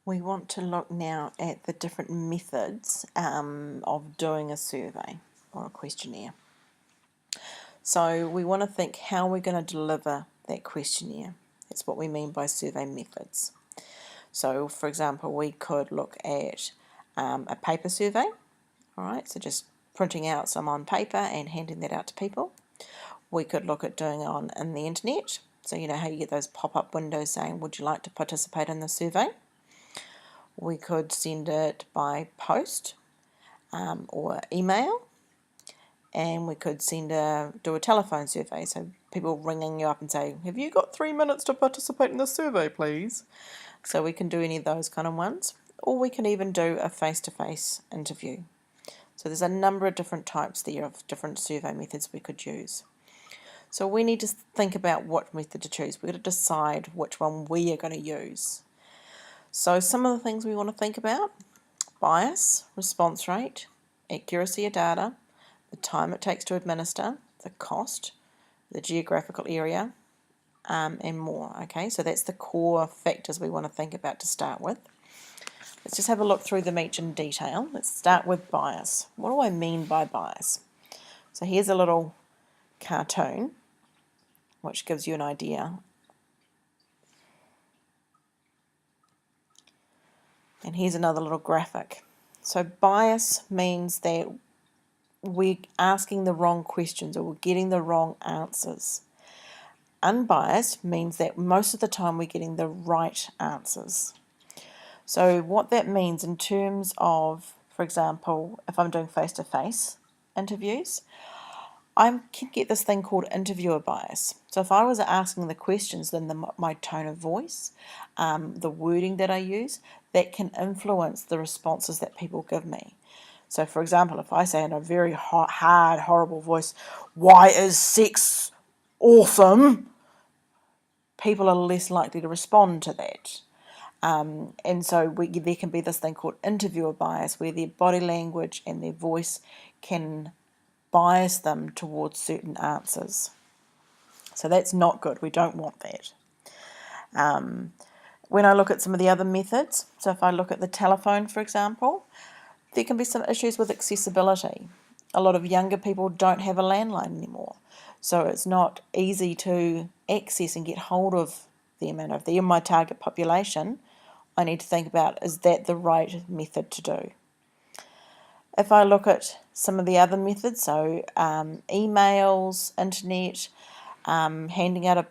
We want to look now at the different methods of doing a survey or a questionnaire. So we want to think how we're going to deliver that questionnaire. That's what we mean by survey methods. So for example, we could look at a paper survey, all right, so just printing out some on paper and handing that out to people. We could look at doing it on the internet, so you know how you get those pop-up windows saying, would you like to participate in the survey? We could send it by post or email, and we could do a telephone survey, so people ringing you up and say, have you got 3 minutes to participate in the survey, please? So we can do any of those kind of ones, or we can even do a face-to-face interview. So there's a number of different types there of different survey methods we could use. So we need to think about what method to choose. We've got to decide which one we are going to use. So some of the things we want to think about: bias, response rate, accuracy of data, the time it takes to administer, the cost, the geographical area, and more. Okay, so that's the core factors we want to think about to start with. Let's just have a look through them each in detail. Let's start with bias. What do I mean by bias? So here's a little cartoon which gives you an idea. And here's another little graphic. So bias means that we're asking the wrong questions or we're getting the wrong answers. Unbiased means that most of the time we're getting the right answers. So what that means in terms of, for example, if I'm doing face-to-face interviews, I can get this thing called interviewer bias. So if I was asking the questions, then my tone of voice, the wording that I use, that can influence the responses that people give me. So for example, if I say in a very hard, horrible voice, why is sex awesome? People are less likely to respond to that. And so there can be this thing called interviewer bias, where their body language and their voice can bias them towards certain answers. So that's not good. We don't want that. When I look at some of the other methods, so if I look at the telephone, for example, there can be some issues with accessibility. A lot of younger people don't have a landline anymore, so it's not easy to access and get hold of them. And if they're in my target population, I need to think about, is that the right method to do? If I look at some of the other methods, so emails, internet, handing out a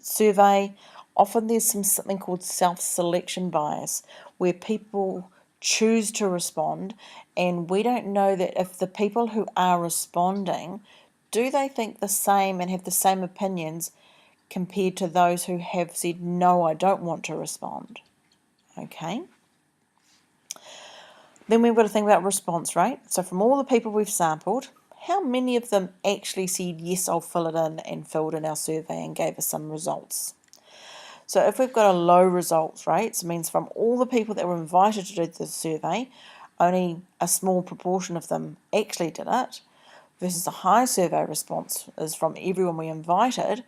survey, often there's something called self-selection bias, where people choose to respond, and we don't know that if the people who are responding, do they think the same and have the same opinions compared to those who have said, no, I don't want to respond. Okay. Then we've got to think about response rate. So from all the people we've sampled, how many of them actually said, yes, I'll fill it in, and filled in our survey and gave us some results? So if we've got a low results rate, it means from all the people that were invited to do the survey, only a small proportion of them actually did it, versus a high survey response is from everyone we invited,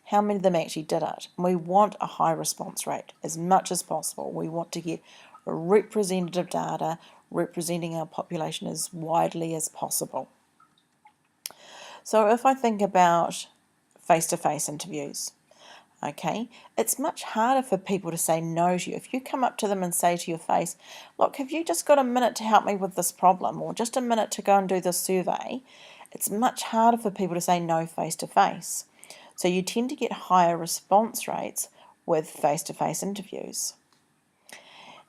how many of them actually did it? And we want a high response rate as much as possible. We want to get representative data representing our population as widely as possible. So if I think about face-to-face interviews, okay, it's much harder for people to say no to you. If you come up to them and say to your face, look, have you just got a minute to help me with this problem, or just a minute to go and do this survey, it's much harder for people to say no face-to-face. So you tend to get higher response rates with face-to-face interviews.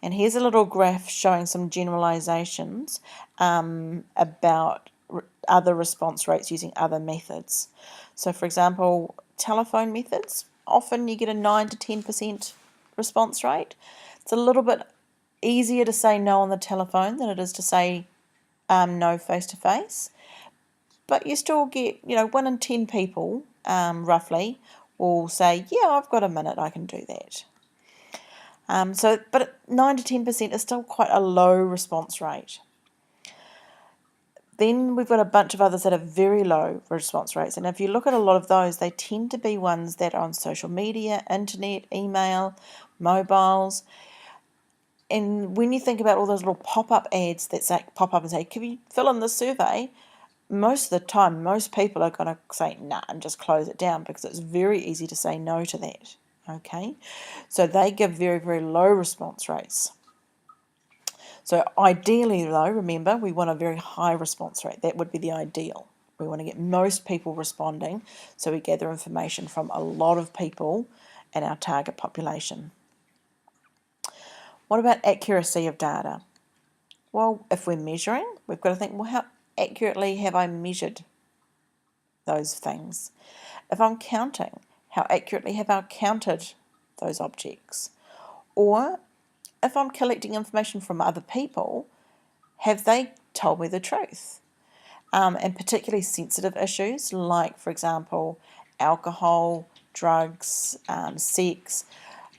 And here's a little graph showing some generalizations about other response rates using other methods. So for example, telephone methods, often you get a 9 to 10% response rate. It's a little bit easier to say no on the telephone than it is to say no face-to-face. But you still get, 1 in 10 people, roughly, will say, yeah, I've got a minute, I can do that. But 9 to 10% is still quite a low response rate. Then we've got a bunch of others that are very low response rates. And if you look at a lot of those, they tend to be ones that are on social media, internet, email, mobiles. And when you think about all those little pop-up ads that say, pop up and say, can you fill in the survey? Most of the time, most people are going to say, nah, and just close it down because it's very easy to say no to that. Okay, so they give very, very low response rates. So ideally, though, remember, we want a very high response rate. That would be the ideal. We want to get most people responding, so we gather information from a lot of people in our target population. What about accuracy of data? Well, if we're measuring, we've got to think, well, how accurately have I measured those things? If I'm counting, how accurately have I counted those objects? Or if I'm collecting information from other people, have they told me the truth? And particularly sensitive issues like, for example, alcohol, drugs, sex,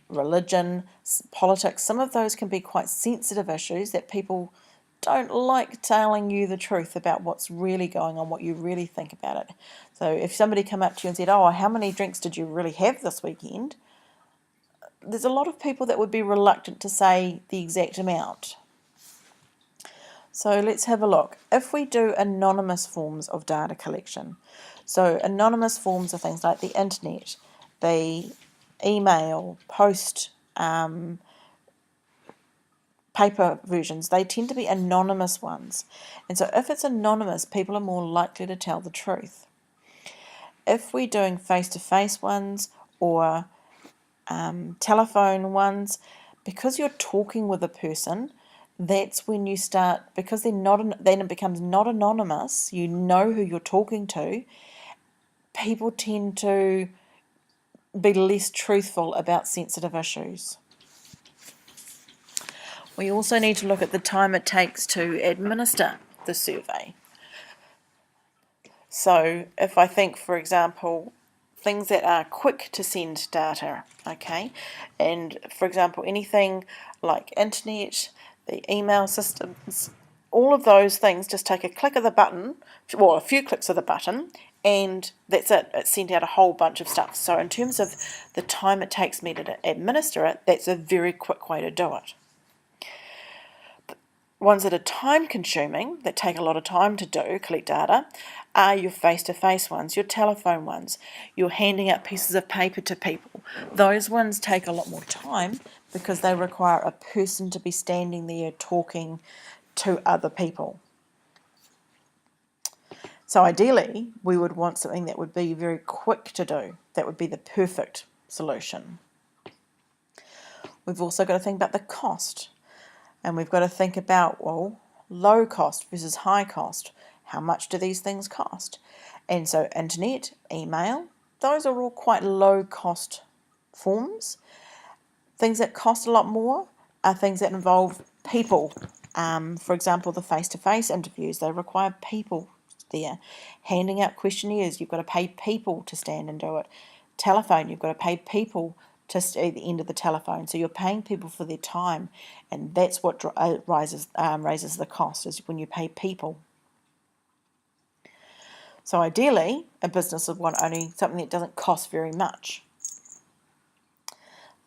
religion, politics. Some of those can be quite sensitive issues that people don't like telling you the truth about what's really going on, what you really think about it. So if somebody come up to you and said, oh, how many drinks did you really have this weekend? There's a lot of people that would be reluctant to say the exact amount. So let's have a look. If we do anonymous forms of data collection, so anonymous forms are things like the internet, the email, post, paper versions, they tend to be anonymous ones. And so if it's anonymous, people are more likely to tell the truth. If we're doing face-to-face ones or telephone ones, because you're talking with a person, that's when you start, because then it becomes not anonymous, you know who you're talking to, people tend to be less truthful about sensitive issues. We also need to look at the time it takes to administer the survey. So if I think, for example, things that are quick to send data, okay, and for example, anything like internet, the email systems, all of those things just take a click of the button, well, a few clicks of the button, and that's it. It sent out a whole bunch of stuff. So in terms of the time it takes me to administer it, that's a very quick way to do it. Ones that are time consuming, that take a lot of time to do, collect data, are your face-to-face ones, your telephone ones, you're handing out pieces of paper to people. Those ones take a lot more time because they require a person to be standing there talking to other people. So ideally, we would want something that would be very quick to do. That would be the perfect solution. We've also got to think about the cost. And we've got to think about, well, low cost versus high cost. How much do these things cost? And so internet, email, those are all quite low cost forms. Things that cost a lot more are things that involve people. For example, the face-to-face interviews, they require people there. Handing out questionnaires, you've got to pay people to stand and do it. Telephone, you've got to pay people to stay at the end of the telephone. So you're paying people for their time, and that's what raises the cost, is when you pay people. So ideally, a business would want only something that doesn't cost very much.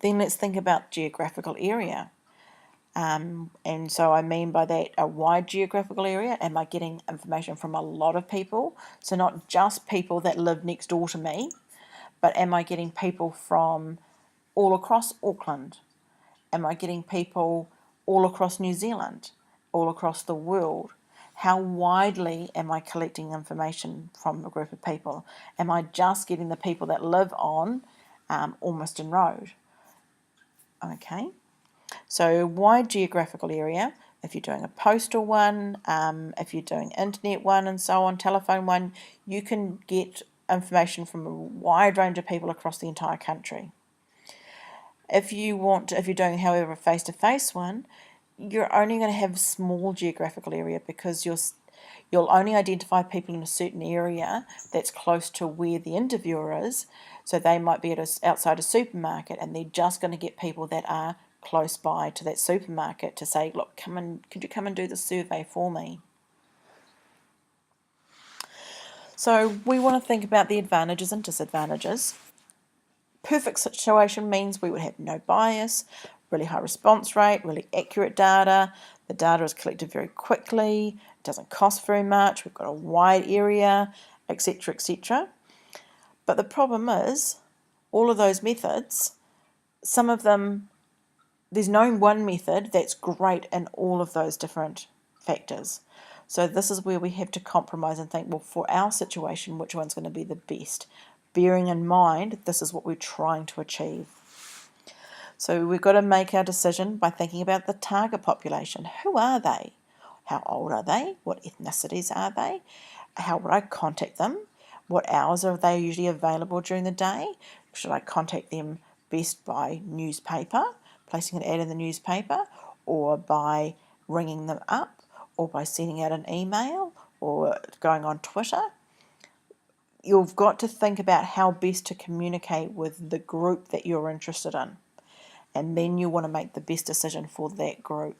Then let's think about geographical area. And so I mean by that a wide geographical area. Am I getting information from a lot of people? So not just people that live next door to me, but am I getting people from all across Auckland? Am I getting people all across New Zealand, all across the world? How widely am I collecting information from a group of people? Am I just getting the people that live on Ormiston Road? Okay, so wide geographical area. If you're doing a postal one, if you're doing internet one and so on, telephone one, you can get information from a wide range of people across the entire country. If you're doing, however, a face-to-face one, you're only going to have small geographical area because you'll only identify people in a certain area that's close to where the interviewer is. So they might be outside a supermarket, and they're just going to get people that are close by to that supermarket to say, look, could you come and do the survey for me? So we want to think about the advantages and disadvantages. Perfect situation means we would have no bias, really high response rate, really accurate data. The data is collected very quickly. It doesn't cost very much. We've got a wide area, etc., etc. But the problem is, all of those methods, some of them, there's no one method that's great in all of those different factors. So this is where we have to compromise and think, well, for our situation, which one's going to be the best? Bearing in mind, this is what we're trying to achieve. So we've got to make our decision by thinking about the target population. Who are they? How old are they? What ethnicities are they? How would I contact them? What hours are they usually available during the day? Should I contact them best by newspaper, placing an ad in the newspaper, or by ringing them up, or by sending out an email, or going on Twitter? You've got to think about how best to communicate with the group that you're interested in. And then you want to make the best decision for that group.